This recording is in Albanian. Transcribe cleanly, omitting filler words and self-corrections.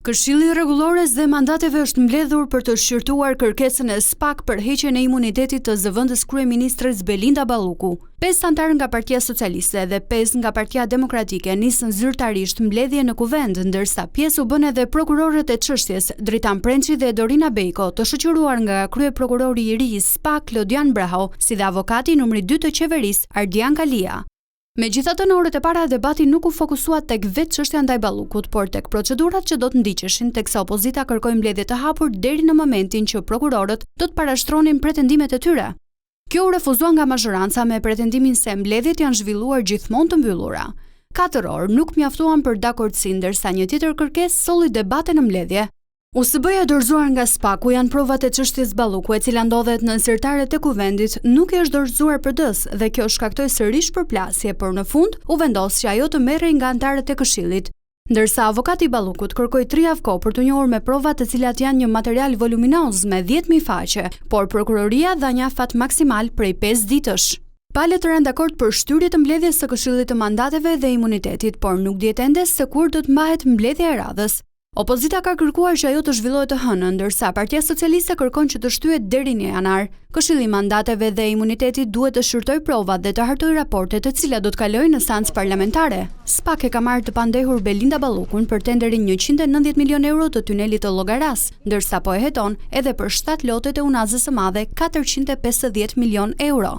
Këshilli Rregullores dhe Mandateve është mbledhur për të shqyrtuar kërkesën e SPAK për heqjen e imunitetit të zëvendës kryeministres Belinda Balluku. 5 anëtarë nga Partia Socialiste dhe 5 nga Partia Demokratike nisën zyrtarisht mbledhje në kuvend, ndërsa pjesë u bën edhe prokurorët e çështjes, Dritan Prençi dhe Dorina Bejko, të shoqëruar nga kryeprokurori i ri i SPAK Lodian Braho, si dhe avokati numri 2 të qeverisë, Ardian Kalia. Megjithatë, në orët e para debati nuk u fokusua tek vetë çështja ndaj Ballukut, por tek procedurat që do të ndiqeshin, teksa opozita kërkoi mbledhje të hapur deri në momentin që prokurorët do të parashtronin pretendimet e tyre. Kjo u refuzua nga mazhoranca me pretendimin se mbledhjet janë zhvilluar gjithmonë të mbyllura. 4 orë nuk mjaftuan për dakordsi, ndërsa një tjetër kërkesë solli debate në mbledhje. USB-ja dorëzuar nga SPAK-u janë provat e çështjes Balluku, e cila ndodhet në zyrtaret e kuvendit, nuk i është dorëzuar PD-s dhe kjo shkaktoi sërish përplasje, por në fund u vendos që ajo të merrej nga anëtarët e këshillit. Ndërsa avokati i Ballukut kërkoi 3 javë kohë për të njohur me provat, të cilat janë një material voluminoz me 10.000 faqe, por prokuroria dha një afat maksimal prej 5 ditësh. Palët rënë dakord për shtyrje të mbledhjes së Këshillit të Mandateve dhe Imunitetit, por nuk dihet ende se kur do të mbahet mbledhja e radhës. Opozita ka kërkuar që ajo të zhvillohet të hënën, ndërsa Partia Socialiste kërkon që të shtyhet deri në janar. Këshilli i Mandateve dhe Imunitetit duhet të shqyrtojë provat dhe të hartojë raporte, të cilat do të kalojnë në instancë parlamentare. SPAK e ka marrë të pandehur Belinda Ballukun për tenderin 190 milion euro të tunelit të Llogaras, ndërsa po e heton edhe për 7 lotet e Unazës së Madhe 450 milion euro.